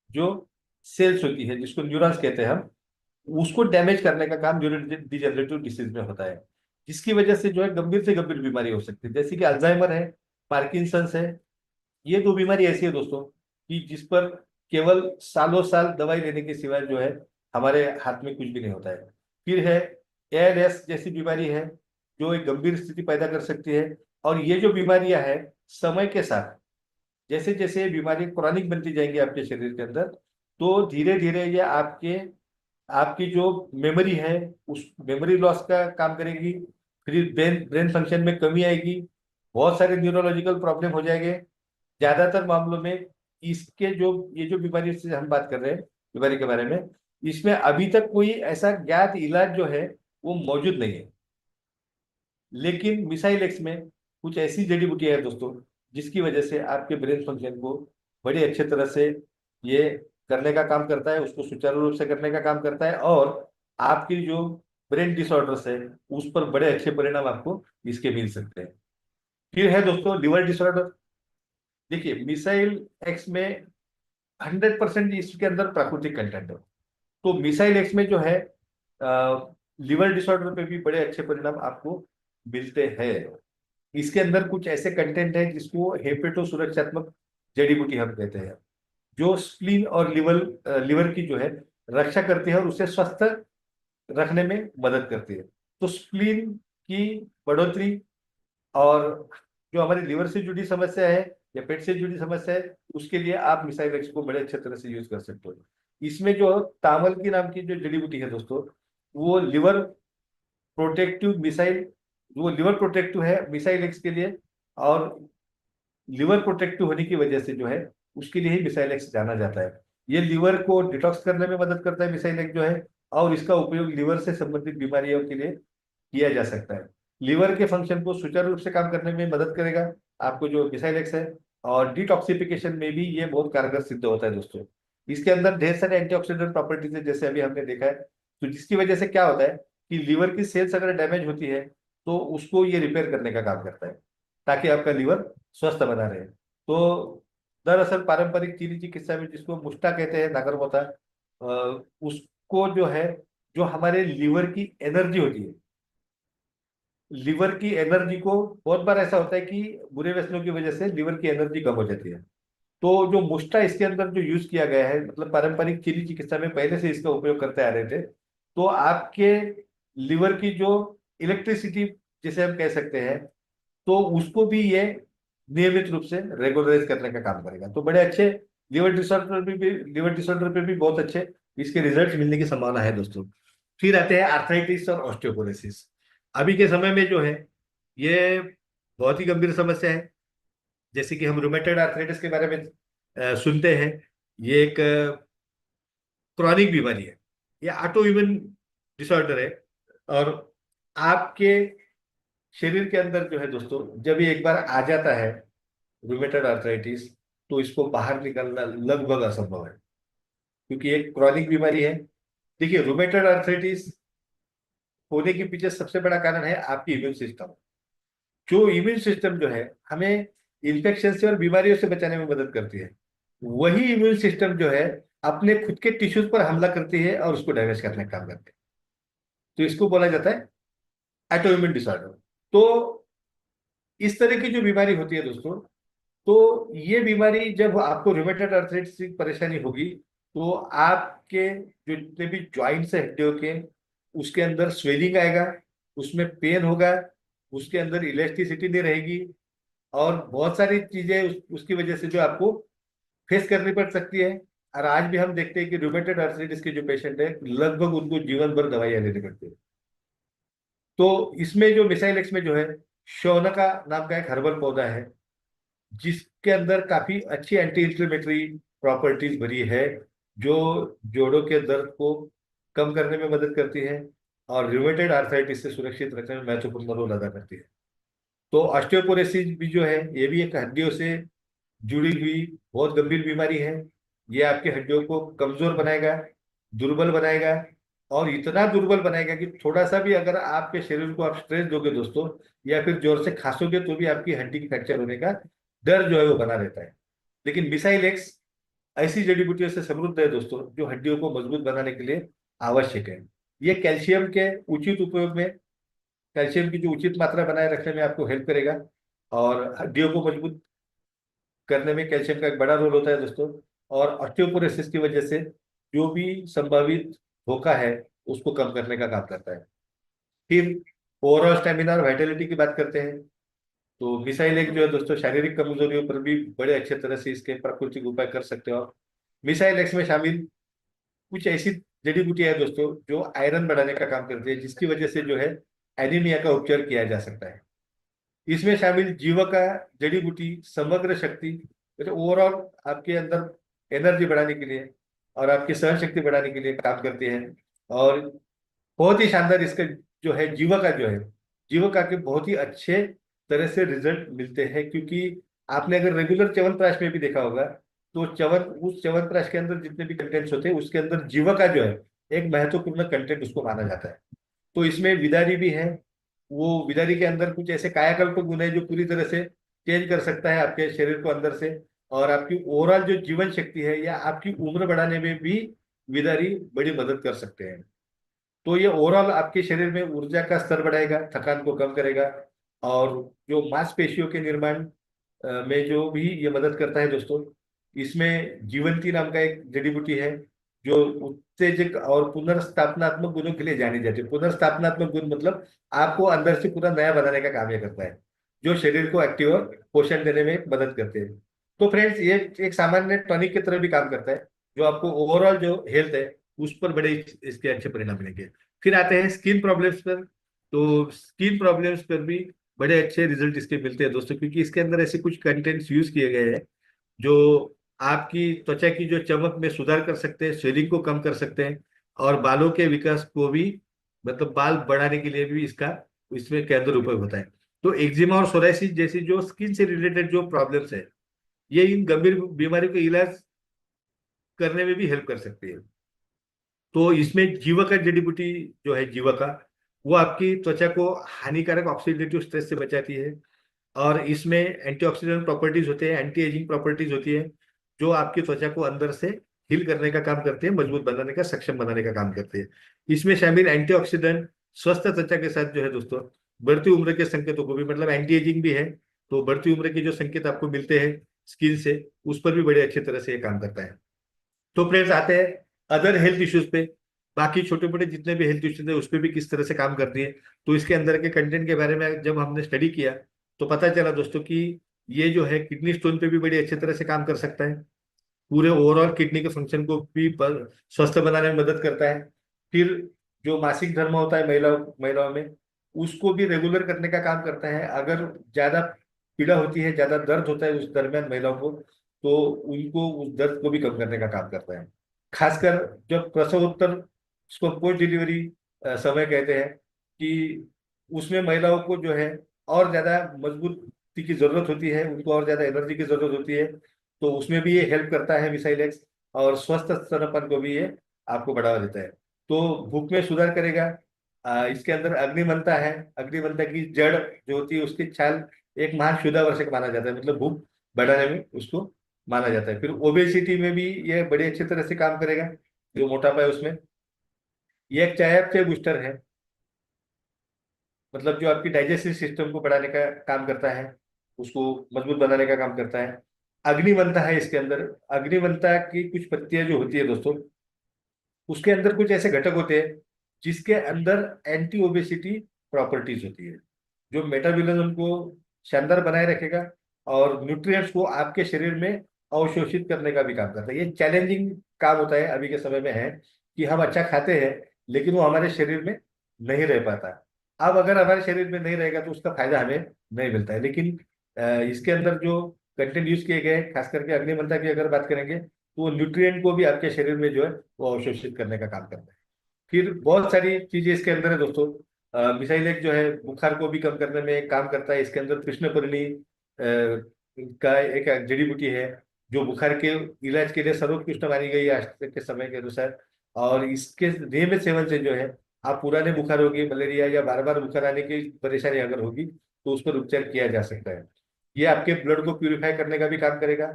Speaker 1: जो सेल्स होती है जिसको न्यूरॉन्स कहते हैं हम, उसको डैमेज करने का काम न्यूरो डिजेनरेटिव डिसीज में होता है। जिसकी वजह से जो है गंभीर से गंभीर बीमारी हो सकती है, जैसे कि अल्जाइमर है, पार्किंसंस है। ये दो बीमारी ऐसी है दोस्तों कि जिस पर केवल सालों साल दवाई लेने के सिवाय जो है हमारे हाथ में कुछ भी नहीं होता है। फिर है एएलएस जैसी बीमारी है, जो एक गंभीर स्थिति पैदा कर सकती है। और ये जो बीमारियां हैं समय के साथ जैसे जैसे बीमारी क्रॉनिक बनती जाएंगी आपके शरीर के अंदर, तो धीरे धीरे ये आपके आपकी जो मेमोरी है उस मेमोरी लॉस का काम करेगी। फिर ब्रेन ब्रेन फंक्शन में कमी आएगी, बहुत सारे न्यूरोलॉजिकल प्रॉब्लम हो जाएंगे। ज्यादातर मामलों में इसके जो ये जो बीमारी से हम बात कर रहे हैं बीमारी के बारे में, इसमें अभी तक कोई ऐसा ज्ञात इलाज जो है वो मौजूद नहीं है। लेकिन मिसाइल एक्स में कुछ ऐसी जड़ी बूटियां है दोस्तों, जिसकी वजह से आपके ब्रेन फंक्शन को बड़े अच्छे तरह से ये करने का काम करता है, उसको सुचारू रूप से करने का काम करता है। और आपकी जो ब्रेन डिसऑर्डर्स है उस पर बड़े अच्छे परिणाम आपको इसके मिल सकते हैं। फिर है दोस्तों लिवर डिसऑर्डर। देखिए मिसाइल एक्स में 100% इसके अंदर प्राकृतिक कंटेंट है। तो मिसाइल एक्स में जो है लिवर डिसऑर्डर पे भी बड़े अच्छे परिणाम आपको मिलते हैं। इसके अंदर कुछ ऐसे कंटेंट है जिसको हेपेटो सुरक्षात्मक जड़ी बूटी हम कहते हैं, जो स्प्लीन और लिवर की जो है रक्षा करती है और उसे स्वस्थ रखने में मदद करती है। तो स्प्लीन की बढ़ोतरी और जो हमारी लिवर से जुड़ी समस्या है या पेट से जुड़ी समस्या है, उसके लिए आप मिसाइल एक्स को बड़े अच्छे तरह से यूज कर सकते हो। इसमें जो तामल की नाम की जो जड़ी बूटी है दोस्तों, वो लिवर प्रोटेक्टिव मिसाइल वो लिवर प्रोटेक्टिव है मिसाइल एक्स के लिए। और लिवर प्रोटेक्टिव होने की वजह से जो है उसके लिए ही मिसाइल एक्स जाना जाता है। ये लिवर को डिटॉक्स करने में मदद करता है मिसाइल एक्स जो है, और इसका उपयोग लिवर से संबंधित बीमारियों के लिए किया जा सकता है। लिवर के फंक्शन को सुचारू रूप से काम करने में मदद करेगा आपको जो मिसाइल एक्स है। और डिटॉक्सिफिकेशन में भी ये बहुत कारगर सिद्ध होता है दोस्तों। इसके अंदर ढेर सारे एंटीऑक्सीडेंट प्रॉपर्टीज है, जैसे अभी हमने देखा है। तो जिसकी वजह से क्या होता है कि लीवर की सेल्स अगर डैमेज होती है तो उसको ये रिपेयर करने का काम करता है, ताकि आपका लीवर स्वस्थ बना रहे। तो दरअसल पारंपरिक चीनी चिकित्सा में, जिसको मुस्टा कहते हैं, नागरमोथा, उसको जो है, जो हमारे लीवर की एनर्जी होती है, लीवर की एनर्जी को, बहुत बार ऐसा होता है कि बुरे व्यसनों की वजह से लीवर की एनर्जी कम हो जाती है। तो जो मुस्टा इसके अंदर जो यूज किया गया है, मतलब पारंपरिक चीनी चिकित्सा में पहले से इसका उपयोग करते आ रहे थे, तो आपके लिवर की जो इलेक्ट्रिसिटी, जिसे हम कह सकते हैं, तो उसको भी ये नियमित रूप से रेगुलराइज करने का काम करेगा। तो बड़े अच्छे लीवर डिसऑर्डर पे भी बहुत अच्छे इसके रिजल्ट मिलने की संभावना है दोस्तों। फिर आते हैं आर्थराइटिस और ऑस्टियोपोरोसिस। अभी के समय में जो है, ये बहुत ही गंभीर समस्या है। जैसे कि हम रूमेटॉइड आर्थराइटिस के बारे में सुनते हैं। ये एक क्रॉनिक बीमारी है, ये ऑटो इम्यून डिसऑर्डर है। और आपके शरीर के अंदर जो है दोस्तों, जब ये एक बार आ जाता है रूमेटॉइड आर्थराइटिस, तो इसको बाहर निकालना लगभग असंभव है, क्योंकि एक क्रॉनिक बीमारी है। देखिए, रूमेटॉइड आर्थराइटिस होने के पीछे सबसे बड़ा कारण है आपकी इम्यून सिस्टम। जो इम्यून सिस्टम जो है, हमें इन्फेक्शन से और बीमारियों से बचाने में मदद करती है, वही इम्यून सिस्टम जो है अपने खुद के टिश्यूज पर हमला करती है और उसको डैमेज करने का काम करती है। तो इसको बोला जाता है ऑटो इम्यून डिसऑर्डर। तो इस तरह की जो बीमारी होती है दोस्तों, तो ये बीमारी जब आपको रूमेटॉइड आर्थराइटिस की परेशानी होगी, तो आपके जो जितने भी जॉइंट्स है हड्डियों के, उसके अंदर स्वेलिंग आएगा, उसमें पेन होगा, उसके अंदर इलास्टिसिटी नहीं रहेगी, और बहुत सारी चीजें उसकी वजह से जो आपको फेस करनी पड़ सकती है। और आज भी हम देखते हैं कि रूमेटॉइड आर्थराइटिस के जो पेशेंट है, लगभग उनको जीवन भर दवाइयां लेनी पड़ती है। तो इसमें जो मिसाइल एक्स में जो है, शौनका नाम का एक हर्बल पौधा है, जिसके अंदर काफी अच्छी एंटी इंफ्लेमेटरी प्रॉपर्टीज भरी है, जो जोड़ों के दर्द को कम करने में मदद करती है और रूमेटॉइड आर्थराइटिस से सुरक्षित रखने में महत्वपूर्ण रोल अदा करती है। तो ऑस्टियोपोरोसिस भी जो है, ये भी एक हड्डियों से जुड़ी हुई बहुत गंभीर बीमारी है। ये आपकी हड्डियों को कमजोर बनाएगा, दुर्बल बनाएगा, और इतना दुर्बल बनाएगा कि थोड़ा सा भी अगर आपके शरीर को आप स्ट्रेस दोगे दोस्तों, या फिर जोर से खांसोगे, तो भी आपकी हड्डी की फ्रैक्चर होने का डर जो है वो बना रहता है। लेकिन मिसाइल एक्स ऐसी जड़ी बूटियों से समृद्ध है दोस्तों, जो हड्डियों को मजबूत बनाने के लिए आवश्यक है। ये कैल्शियम के उचित उपयोग में, कैल्शियम की जो उचित मात्रा बनाए रखने में आपको हेल्प करेगा, और हड्डियों को मजबूत करने में कैल्शियम का एक बड़ा रोल होता है दोस्तों। और ऑस्टियोपोरोसिस की वजह से जो भी संभावित धोखा है, उसको कम करने का काम करता है। फिर ओवरऑल स्टेमिना और वाइटेलिटी की बात करते हैं, तो मिसाइल एक जो है दोस्तों, शारीरिक कमजोरियों पर भी बड़े अच्छे तरह से इसके प्राकृतिक उपाय कर सकते हो आप। मिसाइल एक्स में शामिल कुछ ऐसी जड़ी बूटियां हैं दोस्तों, जो आयरन बढ़ाने का काम करती है, जिसकी वजह से जो है एनीमिया का उपचार किया जा सकता है। इसमें शामिल जीवका जड़ी बूटी समग्र शक्ति, मतलब ओवरऑल आपके अंदर एनर्जी बढ़ाने के लिए और आपकी सहन शक्ति बढ़ाने के लिए काम करती है। और बहुत ही शानदार इसका जो है जीवका जो है, जीवका के बहुत ही अच्छे तरह से रिजल्ट मिलते हैं, क्योंकि आपने अगर रेगुलर च्यवनप्राश में भी देखा होगा, तो उस च्यवनप्राश के अंदर जितने भी कंटेंट्स होते हैं, उसके अंदर जीवका जो है एक महत्वपूर्ण कंटेंट उसको माना जाता है। तो इसमें विदारी भी है। वो विदारी के अंदर कुछ ऐसे कायाकल्प गुण है, जो पूरी तरह से चेंज कर सकता है आपके शरीर को अंदर से, और आपकी ओवरऑल जो जीवन शक्ति है या आपकी उम्र बढ़ाने में भी विदारी बड़ी मदद कर सकते हैं। तो ये ओवरऑल आपके शरीर में ऊर्जा का स्तर बढ़ाएगा, थकान को कम करेगा, और जो मांसपेशियों के निर्माण में जो भी ये मदद करता है दोस्तों। इसमें जीवंती नाम का एक जड़ी बूटी है, जो उत्तेजक और पुनर्स्थापनात्मक गुणों के लिए जानी जाती है। पुनर्स्थापनात्मक गुण मतलब आपको अंदर से पूरा नया बनाने का काम ये करता है, जो शरीर को एक्टिव और पोषण देने में मदद करते हैं। तो फ्रेंड्स, ये एक सामान्य टॉनिक की तरह भी काम करता है, जो आपको ओवरऑल जो हेल्थ है उस पर बड़े इसके अच्छे परिणाम मिलेंगे। फिर आते हैं स्किन प्रॉब्लम्स पर। तो स्किन प्रॉब्लम्स पर भी बड़े अच्छे रिजल्ट इसके मिलते हैं दोस्तों, क्योंकि इसके अंदर ऐसे कुछ कंटेंट्स यूज किए गए हैं, जो आपकी त्वचा की जो चमक में सुधार कर सकते हैं, स्वेलिंग को कम कर सकते हैं, और बालों के विकास को भी, मतलब बाल बढ़ाने के लिए भी इसका इसमें के अंदर उपयोग होता है। तो एक्जिमा और सोराइसिस जैसी जो स्किन से रिलेटेड जो प्रॉब्लम्स है, ये इन गंभीर बीमारियों का इलाज करने में भी हेल्प कर सकती है। तो इसमें जीवा का जड़ी बूटी जो है, जीवा का, वो आपकी त्वचा को हानिकारक ऑक्सीडेटिव स्ट्रेस से बचाती है। और इसमें एंटीऑक्सीडेंट प्रॉपर्टीज होते हैं, एंटी एजिंग प्रॉपर्टीज होती है, जो आपकी त्वचा को अंदर से हील करने का काम करते हैं, मजबूत बनाने का, सक्षम बनाने का काम करते हैं। इसमें शामिल एंटीऑक्सीडेंट स्वस्थ त्वचा के साथ जो है दोस्तों, बढ़ती उम्र के संकेतों को भी, मतलब एंटी एजिंग भी है, तो बढ़ती उम्र के जो संकेत आपको मिलते हैं स्किन से, उस पर भी बड़े अच्छी तरह से ये काम करता है। तो फ्रेंड्स आते हैं अदर हेल्थ इश्यूज पे। बाकी छोटे मोटे जितने भी हेल्थ इश्यूज है उस पर भी किस तरह से काम करती है। तो इसके अंदर के कंटेंट के बारे में जब हमने स्टडी किया तो पता चला दोस्तों कि ये जो है किडनी स्टोन पे भी बड़ी अच्छी तरह से काम कर सकता है। पूरे ओवरऑल किडनी के फंक्शन को भी स्वस्थ बनाने में मदद करता है। फिर जो मासिक धर्म होता है महिलाओं महिलाओं में, उसको भी रेगुलर करने का काम करता है। अगर ज्यादा पीड़ा होती है, ज्यादा दर्द होता है उस दरमियान महिलाओं को, तो उनको उस दर्द को भी कम करने का काम करता है। खासकर जब प्रसवोत्तर, उसको पोस्ट डिलीवरी समय कहते हैं, कि उसमें महिलाओं को जो है और ज्यादा मजबूती की जरूरत होती है, उनको और ज्यादा एनर्जी की जरूरत होती है, तो उसमें भी ये हेल्प करता है मिसाइल एक्स। और स्वस्थ स्तनपान को भी ये आपको बढ़ावा देता है। तो भूख में सुधार करेगा। इसके अंदर अग्निमंता है। अग्निमंता की जड़ जो होती है, उसकी छाल एक महान क्षुधावर्षक माना जाता है, मतलब भूख बढ़ाने में उसको माना जाता है। फिर ओबेसिटी में भी ये बड़े अच्छी तरह से काम करेगा, जो मोटापा है उसमें। ये एक चयापचय बूस्टर है, मतलब जो आपकी डाइजेस्टिव सिस्टम को बढ़ाने का काम करता है, उसको मजबूत बनाने का काम करता है। अग्निमंथा है इसके अंदर। अग्निमंथा की कुछ पत्तियां जो होती है दोस्तों, उसके अंदर कुछ ऐसे घटक होते हैं जिसके अंदर एंटी ओबेसिटी प्रॉपर्टीज होती है, जो मेटाबॉलिज्म को शानदार बनाए रखेगा और न्यूट्रिएंट्स को आपके शरीर में अवशोषित करने का भी काम करता है। ये चैलेंजिंग काम होता है, अभी के समय में है कि हम अच्छा खाते हैं लेकिन वो हमारे शरीर में नहीं रह पाता। अब अगर हमारे शरीर में नहीं रहेगा तो उसका फायदा हमें नहीं मिलता है। लेकिन इसके अंदर जो कंटेंट यूज किए गए हैं, खास करके अग्निमंथा की अगर बात करेंगे, तो वो न्यूट्रिएंट को भी आपके शरीर में जो है वो अवशोषित करने का काम करता है। फिर बहुत सारी चीजें इसके अंदर है दोस्तों। मिसाइल एक जो है बुखार को भी कम करने में काम करता है। इसके अंदर कृष्णपर्णी का एक जड़ी बूटी है, जो बुखार के इलाज के लिए सर्वोत्कृष्ट मानी गई है आज तक के समय के अनुसार। और इसके नियमित सेवन से जो है, आप पुराने बुखार होगी, मलेरिया या बार बार बुखार आने की परेशानी अगर होगी, तो उस पर उपचार किया जा सकता है। ये आपके ब्लड को प्यूरिफाई करने का भी काम करेगा।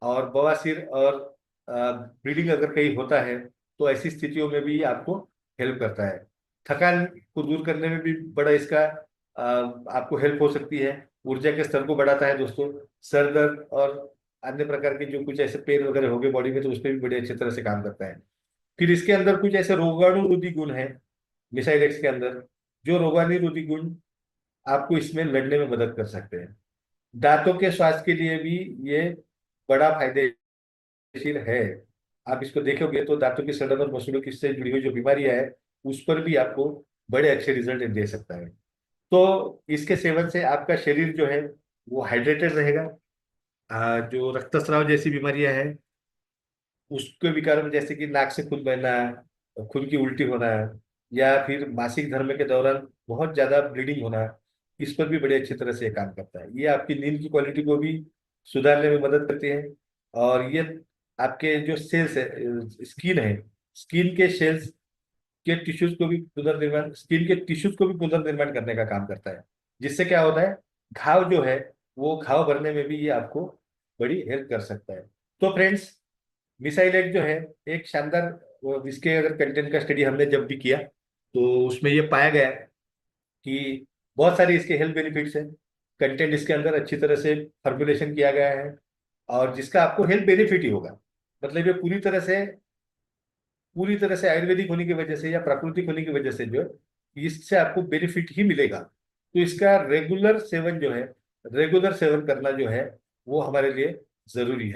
Speaker 1: और बवासीर और ब्लीडिंग अगर कहीं होता है, तो ऐसी स्थितियों में भी आपको हेल्प करता है। थकान को दूर करने में भी बड़ा इसका आपको हेल्प हो सकती है। ऊर्जा के स्तर को बढ़ाता है दोस्तों। सर दर्द और अन्य प्रकार के जो कुछ ऐसे पेन वगैरह हो गए बॉडी में, तो उस पर भी बड़े अच्छी तरह से काम करता है। फिर इसके अंदर कुछ ऐसे रोगाणुरोधी गुण है मिसाइल एक्स के अंदर, जो रोगाणुरोधी गुण आपको इसमें लड़ने में मदद कर सकते हैं। दांतों के स्वास्थ्य के लिए भी ये बड़ा फायदेशीर है। आप इसको देखोगे तो दांतों की सड़न और मसूड़ों की से जुड़ी हुई जो बीमारियां है, उस पर भी आपको बड़े अच्छे रिजल्ट दे सकता है। तो इसके सेवन से आपका शरीर जो है वो हाइड्रेटेड रहेगा। जो रक्तस्राव जैसी बीमारियां हैं उसके विकार में, जैसे कि नाक से खून बहना, खून की उल्टी होना, या फिर मासिक धर्म के दौरान बहुत ज्यादा ब्लीडिंग होना, इस पर भी बड़े अच्छी तरह से ये काम करता है। ये आपकी नींद की क्वालिटी को भी सुधारने में मदद करती है। और ये आपके जो सेल्स है, स्किन है, स्किन के सेल्स के टिश्यूज को भी पुनर्निर्माण, स्किन के टिश्यूज को भी पुनर्निर्माण करने का काम करता है। जिससे क्या होता है, घाव जो है वो घाव भरने में भी ये आपको बड़ी हेल्प कर सकता है। तो फ्रेंड्स, मिसाइल एक जो है एक शानदार, इसके अगर कंटेंट का स्टडी हमने जब भी किया, तो उसमें ये पाया गया कि बहुत सारी इसके हेल्थ बेनिफिट्स हैं। कंटेंट इसके अंदर अच्छी तरह से फॉर्मुलेशन किया गया है, और जिसका आपको हेल्थ बेनिफिट ही होगा। मतलब ये पूरी तरह से आयुर्वेदिक होने की वजह से या प्राकृतिक होने की वजह से जो है, इससे आपको बेनिफिट ही मिलेगा। तो इसका रेगुलर सेवन जो है, रेगुलर सेवन करना जो है, वो हमारे लिए जरूरी है।